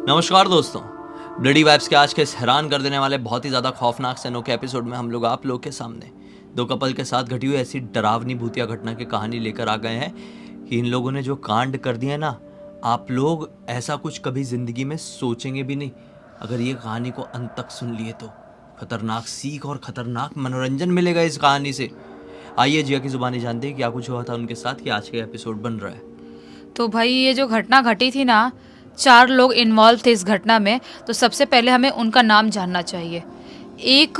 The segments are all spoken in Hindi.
नमस्कार दोस्तों। ब्लडी वाइब्स के आज के इस हैरान कर देने वाले बहुत ही ज़्यादा खौफनाक से अनोखे एपिसोड में हम लोग आप लोग के सामने दो कपल के साथ घटी हुई ऐसी डरावनी भूतिया घटना की कहानी लेकर आ गए हैं कि इन लोगों ने जो कांड कर दिए ना, आप लोग ऐसा कुछ कभी ज़िंदगी में सोचेंगे भी नहीं। अगर ये कहानी को अंत तक सुन लिए तो खतरनाक सीख और खतरनाक मनोरंजन मिलेगा इस कहानी से। आइए जिया की ज़ुबानी जानते हैं क्या कुछ हुआ था उनके साथ कि आज का एपिसोड बन रहा है। तो भाई ये जो घटना घटी थी ना, 4 लोग इन्वॉल्व थे इस घटना में। तो सबसे पहले हमें उनका नाम जानना चाहिए। एक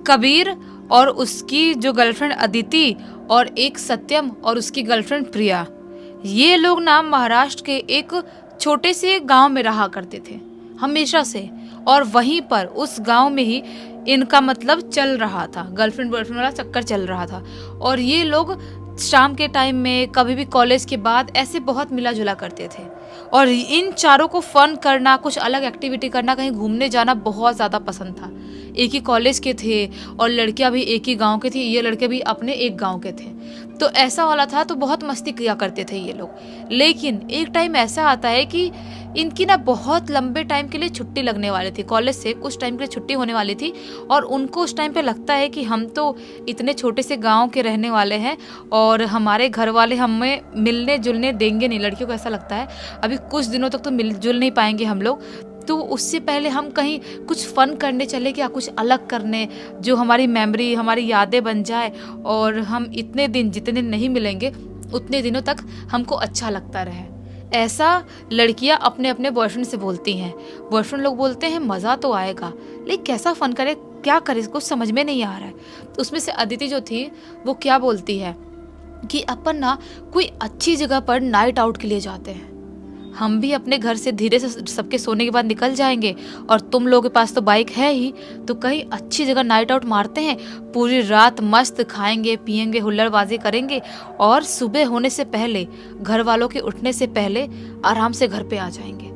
कबीर और उसकी जो गर्लफ्रेंड अदिति, और एक सत्यम और उसकी गर्लफ्रेंड प्रिया। ये लोग ना महाराष्ट्र के एक छोटे से गांव में रहा करते थे हमेशा से, और वहीं पर उस गांव में ही इनका मतलब चल रहा था, गर्लफ्रेंड बॉयफ्रेंड वाला चक्कर चल रहा था। और ये लोग शाम के टाइम में कभी भी कॉलेज के बाद ऐसे बहुत मिला जुला करते थे। और इन चारों को फन करना, कुछ अलग एक्टिविटी करना, कहीं घूमने जाना बहुत ज़्यादा पसंद था। एक ही कॉलेज के थे और लड़कियां भी एक ही गांव के थी, ये लड़के भी अपने एक गांव के थे। तो ऐसा वाला था, तो बहुत मस्ती किया करते थे ये लोग। लेकिन एक टाइम ऐसा आता है कि इनकी ना बहुत लंबे टाइम के लिए छुट्टी लगने वाली थी कॉलेज से, कुछ टाइम के लिए छुट्टी होने वाली थी। और उनको उस टाइम पे लगता है कि हम तो इतने छोटे से गांव के रहने वाले हैं और हमारे घर वाले हमें मिलने जुलने देंगे नहीं। लड़कियों को ऐसा लगता है अभी कुछ दिनों तक तो मिल जुल नहीं पाएंगे हम लोग, तो उससे पहले हम कहीं कुछ फन करने चले क्या, कुछ अलग करने, जो हमारी मेमोरी, हमारी यादें बन जाए। और हम इतने दिन, जितने दिन नहीं मिलेंगे उतने दिनों तक हमको अच्छा लगता रहे। ऐसा लड़कियां अपने अपने बॉयफ्रेंड से बोलती हैं। बॉयफ्रेंड लोग बोलते हैं मज़ा तो आएगा, लेकिन कैसा फ़न करे, क्या करे, कुछ समझ में नहीं आ रहा है। तो उसमें से अदिति जो थी वो क्या बोलती है कि अपन ना कोई अच्छी जगह पर नाइट आउट के लिए जाते हैं। हम भी अपने घर से धीरे से सबके सोने के बाद निकल जाएंगे, और तुम लोगों के पास तो बाइक है ही, तो कहीं अच्छी जगह नाइट आउट मारते हैं। पूरी रात मस्त खाएंगे पिएंगे, हुल्लड़बाजी करेंगे, और सुबह होने से पहले, घर वालों के उठने से पहले आराम से घर पे आ जाएंगे।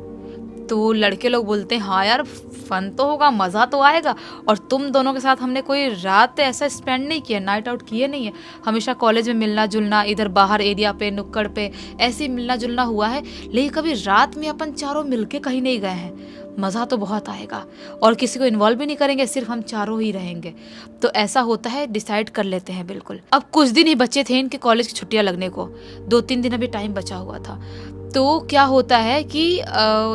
तो लड़के लोग बोलते हैं हाँ यार, फन तो होगा, मज़ा तो आएगा। और तुम दोनों के साथ हमने कोई रात ऐसा स्पेंड नहीं किया, नाइट आउट किए नहीं है। हमेशा कॉलेज में मिलना जुलना, इधर बाहर एरिया पे नुक्कड़ पे ऐसे ही मिलना जुलना हुआ है, लेकिन कभी रात में अपन चारों मिलके कहीं नहीं गए हैं। मज़ा तो बहुत आएगा, और किसी को इन्वॉल्व भी नहीं करेंगे, सिर्फ हम चारों ही रहेंगे। तो ऐसा होता है, डिसाइड कर लेते हैं बिल्कुल। अब कुछ दिन ही बचे थे इनके कॉलेज की छुट्टियां लगने को, 2-3 दिन अभी टाइम बचा हुआ था। तो क्या होता है कि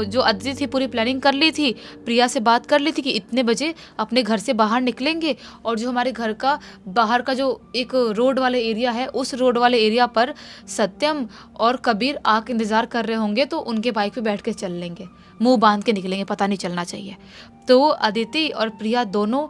जो अदिति थी पूरी प्लानिंग कर ली थी, प्रिया से बात कर ली थी कि इतने बजे अपने घर से बाहर निकलेंगे, और जो हमारे घर का बाहर का जो एक रोड वाले एरिया है, उस रोड वाले एरिया पर सत्यम और कबीर आके इंतज़ार कर रहे होंगे, तो उनके बाइक पे बैठ के चल लेंगे, मुंह बांध के निकलेंगे, पता नहीं चलना चाहिए। तो अदिति और प्रिया दोनों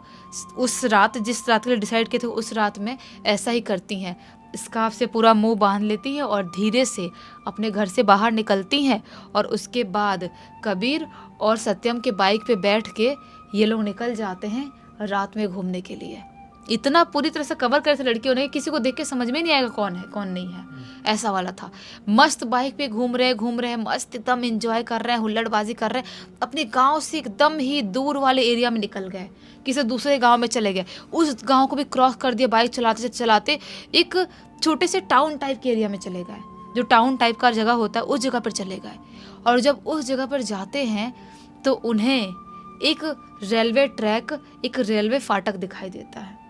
उस रात, जिस रात के लिए डिसाइड किए थे, उस रात में ऐसा ही करती हैं। स्कार्फ से पूरा मुंह बांध लेती हैं और धीरे से अपने घर से बाहर निकलती हैं। और उसके बाद कबीर और सत्यम के बाइक पे बैठ के ये लोग निकल जाते हैं रात में घूमने के लिए। इतना पूरी तरह से कवर करे थे लड़कियों ने, किसी को देख के समझ में नहीं आएगा कौन है कौन नहीं है, ऐसा वाला था। मस्त बाइक पे घूम रहे हैं, मस्त एकदम एंजॉय कर रहे हैं, हुल्लड़बाजी कर रहे हैं। अपने गांव से एकदम ही दूर वाले एरिया में निकल गए, किसी दूसरे गांव में चले गए, उस गांव को भी क्रॉस कर दिया बाइक चलाते चलाते, एक छोटे से टाउन टाइप के एरिया में चले गए। जो टाउन टाइप का जगह होता है उस जगह पर चले गए। और जब उस जगह पर जाते हैं तो उन्हें एक रेलवे ट्रैक, एक रेलवे फाटक दिखाई देता है।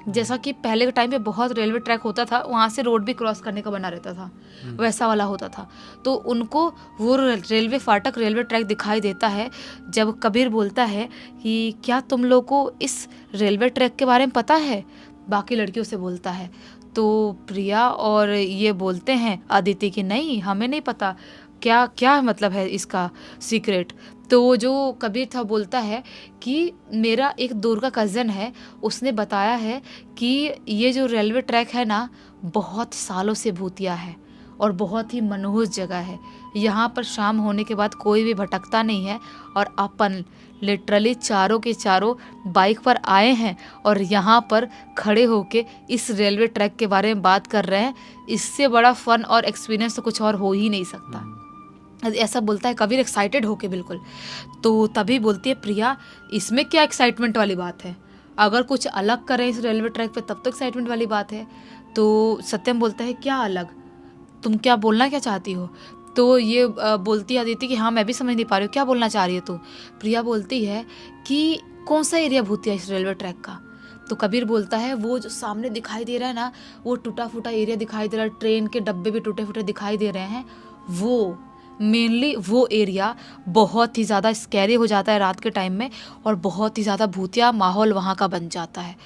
जैसा कि पहले के टाइम पे बहुत रेलवे ट्रैक होता था, वहाँ से रोड भी क्रॉस करने का बना रहता था, वैसा वाला होता था। तो उनको वो रेलवे फाटक, रेलवे ट्रैक दिखाई देता है। जब कबीर बोलता है कि क्या तुम लोग को इस रेलवे ट्रैक के बारे में पता है, बाकी लड़कियों से बोलता है। तो प्रिया और ये बोलते हैं अदिति कि नहीं, हमें नहीं पता, क्या क्या मतलब है इसका सीक्रेट। तो जो कबीर था बोलता है कि मेरा एक दूर का कज़न है, उसने बताया है कि ये जो रेलवे ट्रैक है ना, बहुत सालों से भूतिया है और बहुत ही मनहूस जगह है। यहाँ पर शाम होने के बाद कोई भी भटकता नहीं है, और अपन लिटरली चारों के चारों बाइक पर आए हैं और यहाँ पर खड़े होके इस रेलवे ट्रैक के बारे में बात कर रहे हैं। इससे बड़ा फन और एक्सपीरियंस तो कुछ और हो ही नहीं सकता, ऐसा बोलता है कबीर एक्साइटेड होके बिल्कुल। तो तभी बोलती है प्रिया, इसमें क्या एक्साइटमेंट वाली बात है, अगर कुछ अलग करें इस रेलवे ट्रैक पे तब तो एक्साइटमेंट वाली बात है। तो सत्यम बोलता है क्या अलग, तुम क्या बोलना क्या चाहती हो। तो ये बोलती है अदिति कि हाँ मैं भी समझ नहीं पा रही हूँ, क्या बोलना चाह रही है तू। प्रिया बोलती है कि कौन सा एरिया भूतिया इस रेलवे ट्रैक का। तो कबीर बोलता है वो जो सामने दिखाई दे रहा है ना, वो टूटा फूटा एरिया दिखाई दे रहा है, ट्रेन के डब्बे भी टूटे फूटे दिखाई दे रहे हैं, वो मेनली वो एरिया बहुत ही ज़्यादा स्कैरी हो जाता है रात के टाइम में, और बहुत ही ज़्यादा भूतिया माहौल वहाँ का बन जाता है।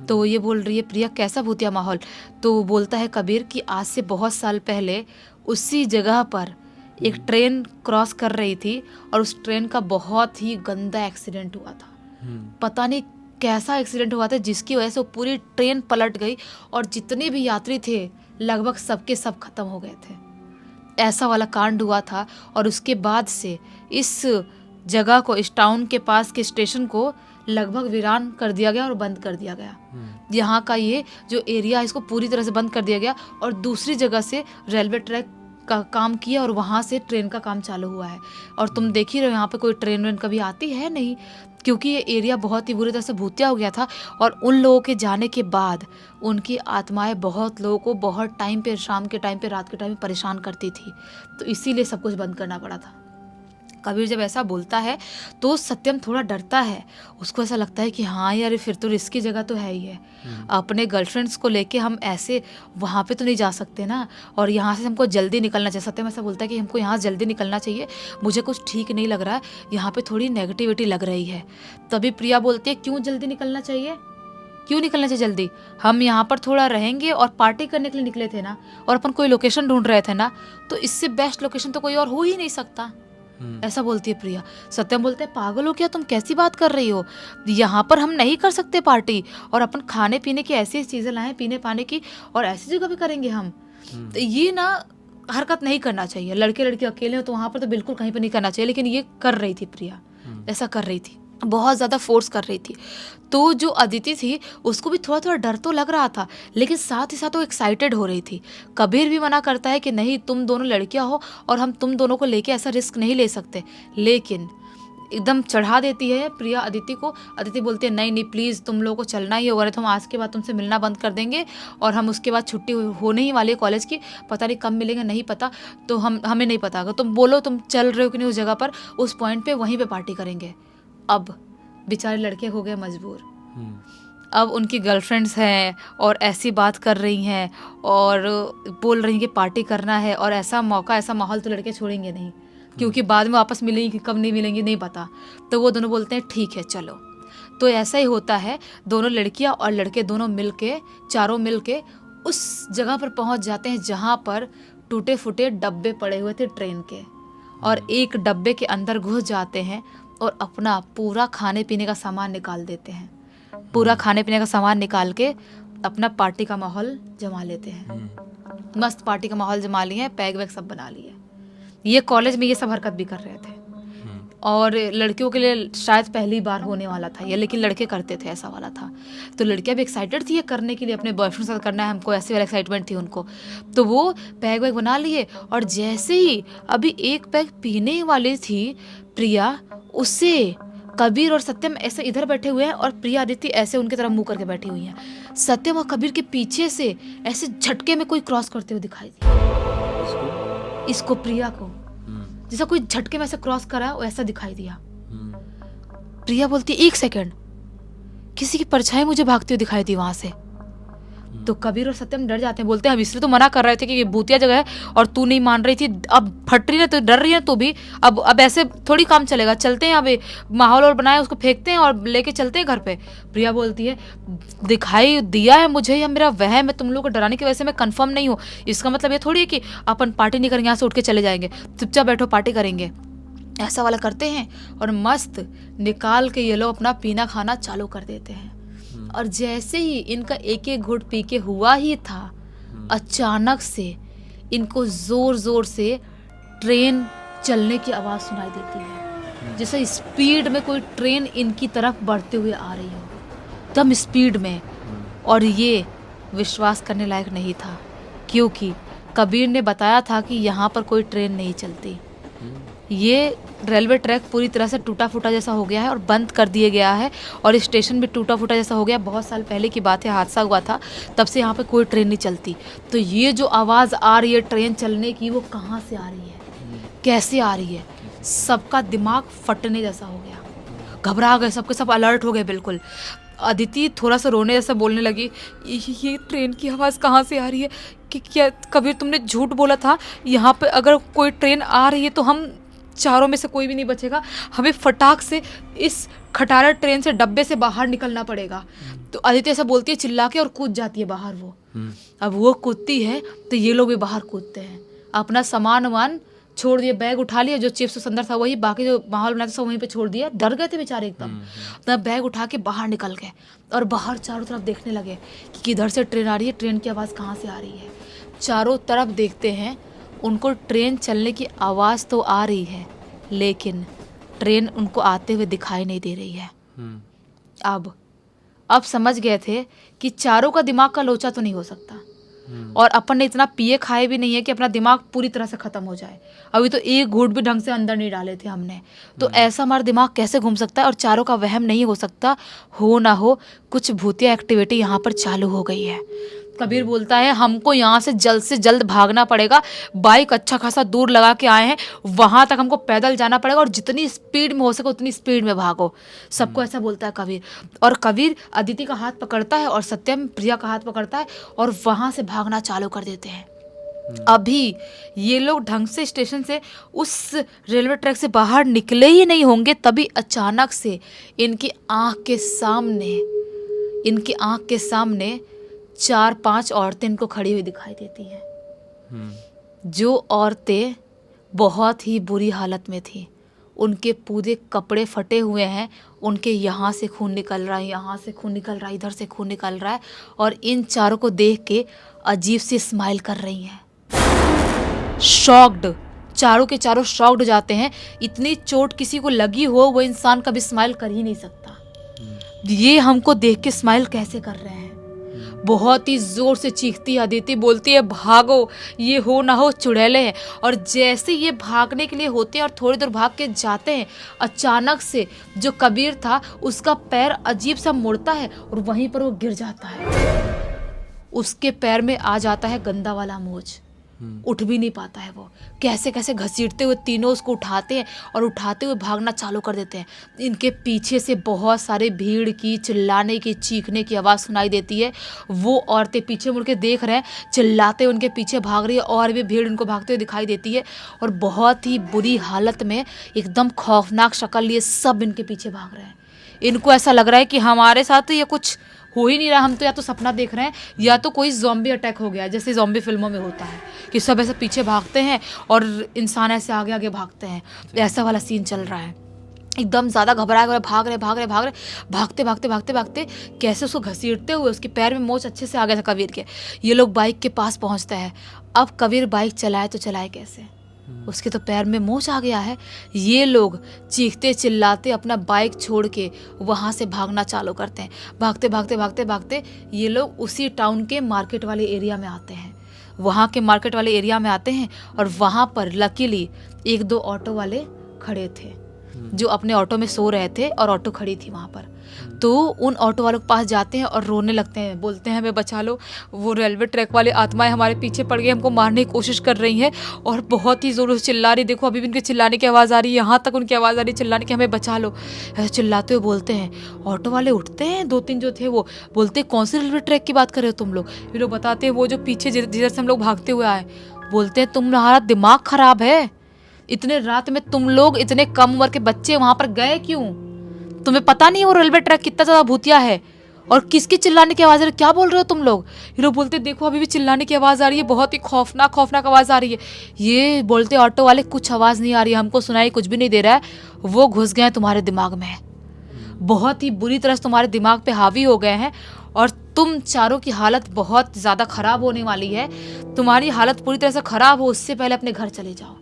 तो ये बोल रही है प्रिया कैसा भूतिया माहौल। तो बोलता है कबीर कि आज से बहुत साल पहले उसी जगह पर एक ट्रेन क्रॉस कर रही थी और उस ट्रेन का बहुत ही गंदा एक्सीडेंट हुआ था। पता नहीं कैसा एक्सीडेंट हुआ था जिसकी वजह से वो पूरी ट्रेन पलट गई और जितने भी यात्री थे लगभग सबके सब खत्म हो गए थे। ऐसा वाला कांड हुआ था और उसके बाद से इस जगह को, इस टाउन के पास के स्टेशन को लगभग वीरान कर दिया गया और बंद कर दिया गया। यहाँ का ये जो एरिया है इसको पूरी तरह से बंद कर दिया गया और दूसरी जगह से रेलवे ट्रैक का काम किया और वहाँ से ट्रेन का काम चालू हुआ है। और तुम देख ही रहे हो यहाँ पे कोई ट्रेन वेन कभी आती है नहीं, क्योंकि ये एरिया बहुत ही बुरी तरह से भूतिया हो गया था। और उन लोगों के जाने के बाद उनकी आत्माएं बहुत लोगों को बहुत टाइम पे, शाम के टाइम पे, रात के टाइम पे परेशान करती थी, तो इसीलिए सब कुछ बंद करना पड़ा था। कबीर जब ऐसा बोलता है तो सत्यम थोड़ा डरता है। उसको ऐसा लगता है कि हाँ यार फिर तो रिस्की जगह तो है ही है, अपने गर्लफ्रेंड्स को लेके हम ऐसे वहाँ पे तो नहीं जा सकते ना, और यहाँ से हमको जल्दी निकलना चाहिए। सत्यम ऐसा बोलता है कि हमको यहाँ जल्दी निकलना चाहिए, मुझे कुछ ठीक नहीं लग रहा है, यहाँ पे थोड़ी नेगेटिविटी लग रही है। तभी प्रिया बोलती है क्यों जल्दी निकलना चाहिए, क्यों निकलना चाहिए जल्दी, हम यहाँ पर थोड़ा रहेंगे और पार्टी करने के लिए निकले थे ना, और अपन कोई लोकेशन ढूंढ रहे थे ना, तो इससे बेस्ट लोकेशन तो कोई और हो ही नहीं सकता। ऐसा बोलती है प्रिया। सत्यम बोलते हैं पागल हो क्या तुम, कैसी बात कर रही हो, यहाँ पर हम नहीं कर सकते पार्टी, और अपन खाने पीने की ऐसी चीजें लाए पीने पाने की, और ऐसी जगह भी करेंगे हम, तो ये ना हरकत नहीं करना चाहिए। लड़के लड़के अकेले हो तो वहां पर तो बिल्कुल कहीं पर नहीं करना चाहिए, लेकिन ये कर रही थी प्रिया, ऐसा कर रही थी, बहुत ज़्यादा फोर्स कर रही थी। तो जो अदिति थी उसको भी थोड़ा थोड़ा डर तो लग रहा था, लेकिन साथ ही साथ वो एक्साइटेड हो रही थी। कबीर भी मना करता है कि नहीं तुम दोनों लड़कियां हो और हम तुम दोनों को लेके ऐसा रिस्क नहीं ले सकते, लेकिन एकदम चढ़ा देती है प्रिया अदिति को। अदिति बोलती है नहीं नहीं प्लीज़ तुम लोगों को चलना ही होगा, नहीं तो हम आज के बाद तुमसे मिलना बंद कर देंगे, और हम उसके बाद छुट्टी होने ही वाली है कॉलेज की, पता नहीं कब मिलेंगे नहीं पता, तो हमें नहीं पता, अगर तुम बोलो तुम चल रहे हो कि नहीं उस जगह पर, उस पॉइंट पर वहीं पर पार्टी करेंगे। अब बेचारे लड़के हो गए मजबूर। अब उनकी गर्लफ्रेंड्स हैं और ऐसी बात कर रही हैं और बोल रही हैं कि पार्टी करना है, और ऐसा मौका ऐसा माहौल तो लड़के छोड़ेंगे नहीं, क्योंकि बाद में वापस मिलेंगी कि कब नहीं मिलेंगी नहीं पता। तो वो दोनों बोलते हैं ठीक है चलो। तो ऐसा ही होता है, दोनों लड़कियां और लड़के दोनों मिलके, चारों मिलके उस जगह पर पहुंच जाते हैं जहां पर टूटे फूटे डब्बे पड़े हुए थे ट्रेन के, और एक डब्बे के अंदर घुस जाते हैं और अपना पूरा खाने पीने का सामान निकाल देते हैं। पूरा खाने पीने का सामान निकाल के अपना पार्टी का माहौल जमा लेते हैं। मस्त पार्टी का माहौल जमा लिए, पैग वैग सब बना लिए। ये कॉलेज में ये सब हरकत भी कर रहे थे, और लड़कियों के लिए शायद पहली बार होने वाला था ये, लेकिन लड़के करते थे, ऐसा वाला था। तो लड़कियां भी एक्साइटेड थी ये करने के लिए, अपने बॉयफ्रेंड साथ करना है हमको, ऐसी वाली एक्साइटमेंट थी उनको। तो वो पैग वैग बना लिए, और जैसे ही अभी एक पैग पीने वाली थी प्रिया, उससे कबीर और सत्यम ऐसे इधर बैठे हुए हैं और प्रिया अदिति ऐसे उनकी तरफ मुंह करके बैठी हुई हैं। सत्यम और कबीर के पीछे से ऐसे झटके में कोई क्रॉस करते हुए दिखाई दिया। इसको प्रिया को जैसा कोई झटके में ऐसे क्रॉस करा वैसा दिखाई दिया। प्रिया बोलती एक सेकंड, किसी की परछाई मुझे भागती हुई दिखाई दी वहां से। तो कबीर और सत्यम डर जाते हैं, बोलते हैं हम इसलिए तो मना कर रहे थे कि ये भूतिया जगह है और तू नहीं मान रही थी, अब फट रही है तो डर रही है तू भी, अब ऐसे थोड़ी काम चलेगा, चलते हैं अभी माहौल और बनाए उसको फेंकते हैं और लेके चलते हैं घर पे। प्रिया बोलती है दिखाई दिया है मुझे, या मेरा वहम है, तुम लोग को डराने की वजह से मैं कंफर्म नहीं हूँ, इसका मतलब ये थोड़ी है कि अपन पार्टी नहीं करेंगे, यहाँ से उठ के चले जाएंगे, चुपचाप बैठो पार्टी करेंगे। ऐसा वाला करते हैं और मस्त निकाल के ये लोग अपना पीना खाना चालू कर देते हैं। और जैसे ही इनका एक एक घुट पी के हुआ ही था, अचानक से इनको जोर जोर से ट्रेन चलने की आवाज़ सुनाई देती है, जैसे स्पीड में कोई ट्रेन इनकी तरफ बढ़ते हुए आ रही हो, एकदम स्पीड में। और ये विश्वास करने लायक नहीं था, क्योंकि कबीर ने बताया था कि यहाँ पर कोई ट्रेन नहीं चलती। ये रेलवे ट्रैक पूरी तरह से टूटा फूटा जैसा हो गया है और बंद कर दिया गया है, और स्टेशन भी टूटा फूटा जैसा हो गया। बहुत साल पहले की बात है, हादसा हुआ था, तब से यहाँ पे कोई ट्रेन नहीं चलती। तो ये जो आवाज़ आ रही है ट्रेन चलने की, वो कहाँ से आ रही है? कैसे आ रही है। सबका दिमाग फटने जैसा हो गया, घबरा गए, सबके सब अलर्ट हो गए बिल्कुल। अदिति थोड़ा सा रोने जैसा बोलने लगी, ये ट्रेन की आवाज़ कहाँ से आ रही है? कि क्या कबीर तुमने झूठ बोला था? यहाँ पे अगर कोई ट्रेन आ रही है तो हम चारों में से कोई भी नहीं बचेगा, हमें फटाक से इस खटारा ट्रेन से डब्बे से बाहर निकलना पड़ेगा। तो अदिति ऐसा बोलती है, चिल्ला के और कूद जाती है बाहर वो। अब वो कूदती है तो ये लोग भी बाहर कूदते हैं, अपना सामान वामान छोड़ दिया, बैग उठा लिया, जो चिप्स संदर था वही, बाकी जो माहौल बनाता था वहीं पे छोड़ दिया। डर गए थे बेचारे एकदम। तब बैग उठा के बाहर निकल गए और बाहर चारों तरफ देखने लगे कि किधर से ट्रेन आ रही है, ट्रेन की आवाज़ कहाँ से आ रही है। चारों तरफ देखते हैं, उनको ट्रेन चलने की आवाज़ तो आ रही है लेकिन ट्रेन उनको आते हुए दिखाई नहीं दे रही है। अब समझ गए थे कि चारों का दिमाग का लोचा तो नहीं हो सकता, और अपन ने इतना पिए खाए भी नहीं है कि अपना दिमाग पूरी तरह से ख़त्म हो जाए। अभी तो एक घूंट भी ढंग से अंदर नहीं डाले थे हमने, तो ऐसा हमारा दिमाग कैसे घूम सकता है? और चारों का वहम नहीं हो सकता, हो ना हो कुछ भूतिया एक्टिविटी यहाँ पर चालू हो गई है। कबीर बोलता है, हमको यहाँ से जल्द भागना पड़ेगा। बाइक अच्छा खासा दूर लगा के आए हैं, वहाँ तक हमको पैदल जाना पड़ेगा और जितनी स्पीड में हो सके उतनी स्पीड में भागो। सबको ऐसा बोलता है कबीर। और कबीर अदिति का हाथ पकड़ता है और सत्यम प्रिया का हाथ पकड़ता है और वहाँ से भागना चालू कर देते हैं। अभी ये लोग ढंग से स्टेशन से उस रेलवे ट्रैक से बाहर निकले ही नहीं होंगे, तभी अचानक से इनकी आँख के सामने 4-5 औरतें इनको खड़ी हुई दिखाई देती हैं। जो औरतें बहुत ही बुरी हालत में थी, उनके पूरे कपड़े फटे हुए हैं, उनके यहाँ से खून निकल रहा है, यहाँ से खून निकल रहा है, इधर से खून निकल रहा है, और इन चारों को देख के अजीब सी स्माइल कर रही हैं। शॉक्ड, चारों के चारों शॉक्ड हो जाते हैं। इतनी चोट किसी को लगी हो, वो इंसान कभी स्माइल कर ही नहीं सकता। ये हमको देख के स्माइल कैसे कर रहे हैं? बहुत ही जोर से चीखती है अदिति, बोलती है, भागो, ये हो ना हो चुड़ैले हैं। और जैसे ये भागने के लिए होते हैं और थोड़ी दूर भाग के जाते हैं, अचानक से जो कबीर था उसका पैर अजीब सा मुड़ता है और वहीं पर वो गिर जाता है। उसके पैर में आ जाता है गंदा वाला मोच, उठ भी नहीं पाता है वो। कैसे कैसे घसीटते हुए तीनों उसको उठाते हैं और उठाते हुए भागना चालू कर देते हैं। इनके पीछे से बहुत सारे भीड़ की चिल्लाने की, चीखने की आवाज़ सुनाई देती है। वो औरतें पीछे मुड़ के देख रहे हैं, चिल्लाते उनके पीछे भाग रही है, और भी भीड़ उनको भागते हुए दिखाई देती है। और बहुत ही बुरी हालत में, एकदम खौफनाक शक्ल लिए सब इनके पीछे भाग रहे हैं। इनको ऐसा लग रहा है कि हमारे साथ तो ये कुछ हो ही नहीं रहा, हम तो या तो सपना देख रहे हैं या तो कोई ज़ॉम्बी अटैक हो गया, जैसे ज़ॉम्बी फिल्मों में होता है कि सब ऐसे पीछे भागते हैं और इंसान ऐसे आगे आगे भागते हैं। ऐसा वाला सीन चल रहा है। एकदम ज़्यादा घबराए हुए भाग रहे, भागते कैसे उसको घसीटते हुए उसके पैर में मोच अच्छे से आ गया था कबीर के। ये लोग बाइक के पास पहुँचते हैं। अब कबीर बाइक चलाए तो चलाए कैसे? उसके तो पैर में मोच आ गया है। ये लोग चीखते चिल्लाते अपना बाइक छोड़ के वहाँ से भागना चालू करते हैं। भागते ये लोग उसी टाउन के मार्केट वाले एरिया में आते हैं। वहाँ के मार्केट वाले एरिया में आते हैं और वहाँ पर लकीली 1-2 ऑटो वाले खड़े थे जो अपने ऑटो में सो रहे थे और ऑटो खड़ी थी वहाँ पर। तो उन ऑटो वालों के पास जाते हैं और रोने लगते हैं, बोलते हैं, हमें बचा लो, वो रेलवे ट्रैक वाले आत्माएं हमारे पीछे पड़ गई, हमको मारने की कोशिश कर रही हैं और बहुत ही ज़ोरों से चिल्ला रही। देखो अभी भी उनके चिल्लाने की आवाज़ आ रही है, यहाँ तक उनकी आवाज़ आ रही है चिल्लाने की, हमें बचा लो। ऐसे चिल्लाते हुए बोलते हैं। ऑटो वाले उठते हैं, 2-3 जो थे वो बोलते हैं, कौन सी रेलवे ट्रैक की बात कर रहे हो तुम लोग? ये लोग बताते हैं, वो जो पीछे जिधर से हम लोग भागते हुए आए। बोलते हैं, तुम्हारा दिमाग खराब है, इतने रात में तुम लोग इतने कम उम्र के बच्चे वहां पर गए क्यों? तुम्हें पता नहीं वो रेलवे ट्रैक कितना ज्यादा भूतिया है? और किसकी चिल्लाने की आवाज आ रही है? क्या बोल रहे हो तुम लोग? ये लोग बोलते देखो अभी भी चिल्लाने की आवाज आ रही है, बहुत ही खौफनाक आवाज आ रही है। ये बोलते ऑटो वाले, कुछ आवाज नहीं आ रही है, हमको सुनाई कुछ भी नहीं दे रहा है, वो घुस गए तुम्हारे दिमाग में, बहुत ही बुरी तरह से तुम्हारे दिमाग पे हावी हो गए हैं और तुम चारों की हालत बहुत ज़्यादा ख़राब होने वाली है। तुम्हारी हालत पूरी तरह से ख़राब हो उससे पहले अपने घर चले जाओ।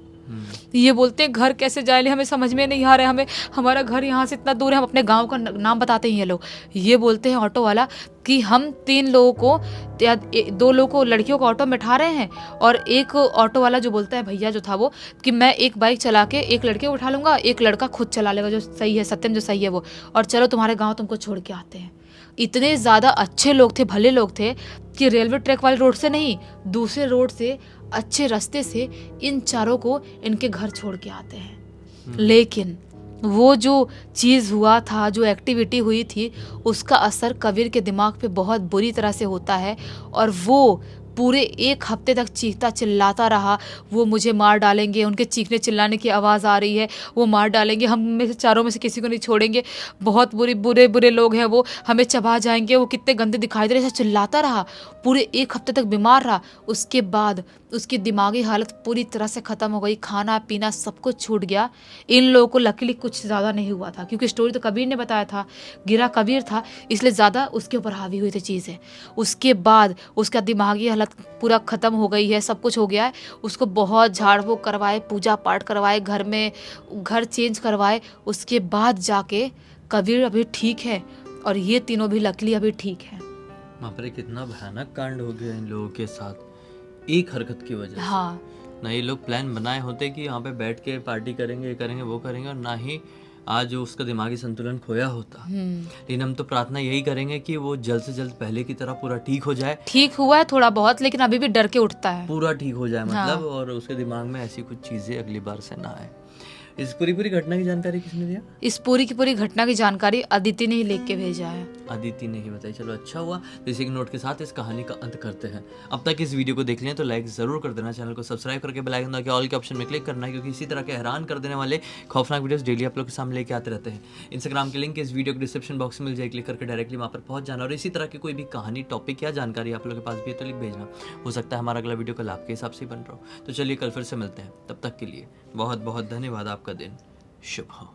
ये बोलते हैं, घर कैसे जाए, हमें समझ में नहीं आ रहा है, हमारा घर यहाँ से इतना दूर है। हम अपने गांव का नाम बताते हैं ये लोग। ये बोलते हैं ऑटो वाला कि हम 3 लोगों को या 2 लोगों को, लड़कियों को ऑटो में बैठा रहे हैं, और एक ऑटो वाला जो बोलता है, भैया जो था वो, कि मैं एक बाइक चला के एक लड़के को उठा लूँगा, एक लड़का खुद चला लेगा जो सही है, सत्यम जो सही है वो, और चलो तुम्हारे गाँव तुमको छोड़ के आते हैं। इतने ज़्यादा अच्छे लोग थे, भले लोग थे कि रेलवे ट्रैक वाले रोड से नहीं, दूसरे रोड से अच्छे रास्ते से इन चारों को इनके घर छोड़ के आते हैं। लेकिन वो जो चीज़ हुआ था, जो एक्टिविटी हुई थी, उसका असर कबीर के दिमाग पे बहुत बुरी तरह से होता है और वो पूरे 1 हफ्ते तक चीखता चिल्लाता रहा, वो मुझे मार डालेंगे, उनके चीखने चिल्लाने की आवाज़ आ रही है, वो मार डालेंगे, हम में से चारों में से किसी को नहीं छोड़ेंगे, बहुत बुरे बुरे लोग हैं, वो हमें चबा जाएंगे, वो कितने गंदे दिखाई दे रहे, ऐसा चिल्लाता रहा। पूरे 1 हफ्ते तक बीमार रहा। उसके बाद उसकी दिमागी हालत पूरी तरह से ख़त्म हो गई, खाना पीना सब कुछ छूट गया। इन लोगों को लकीली कुछ ज़्यादा नहीं हुआ था, क्योंकि स्टोरी तो कबीर ने बताया था, गिरा कबीर था, इसलिए ज़्यादा उसके ऊपर हावी हुई थी चीज़ें। उसके बाद उसका दिमागी हालत पूरा ख़त्म हो गई है, सब कुछ हो गया है। उसको बहुत झाड़ फूँक करवाए, पूजा पाठ करवाए, घर में घर चेंज करवाए, उसके बाद जाके कबीर अभी ठीक है और ये तीनों भी लकीली अभी ठीक है। वहाँ पर कितना भयानक कांड हो गया इन लोगों के साथ एक हरकत की वजह से। हाँ, ना ये लोग प्लान बनाए होते कि यहाँ पे बैठ के पार्टी करेंगे, ये करेंगे, वो करेंगे, और ना ही आज उसका दिमागी संतुलन खोया होता। लेकिन हम तो प्रार्थना यही करेंगे कि वो जल्द से जल्द पहले की तरह पूरा ठीक हो जाए। ठीक हुआ है थोड़ा बहुत, लेकिन अभी भी डर के उठता है। पूरा ठीक हो जाए मतलब, हाँ। और उसके दिमाग में ऐसी कुछ चीजें अगली बार से ना आए। इस पूरी घटना की जानकारी किसने दिया? इस पूरी की पूरी घटना की जानकारी अदिति ने ही लिख के भेजा है। अदिति ने ही बताई। चलो अच्छा हुआ। तो इसी के नोट के साथ इस कहानी का अंत करते हैं। अब तक इस वीडियो को देख लें तो लाइक जरूर कर देना, चैनल को सब्सक्राइब करके बेल आइकन दबा के ऑल के ऑप्शन में क्लिक करना है, क्योंकि इसी तरह के हैरान कर देने वाले खौफनाक वीडियोस डेली आप लोग के सामने लेके आते रहते हैं। इंस्टाग्राम की लिंक इस वीडियो के डिस्क्रिप्शन बॉक्स में मिल जाए, क्लिक करके डायरेक्टली वहाँ पर पहुंच जाना। और इसी तरह की कोई भी कहानी, टॉपिक या जानकारी आप लोग के पास भी है तो लिख भेजना। हो सकता है हमारा अगला वीडियो कल आपके हिसाब से बन रहा हो। तो चलिए कल फिर से मिलते हैं, तब तक के लिए बहुत बहुत धन्यवाद। आपका दिन शुभ हो।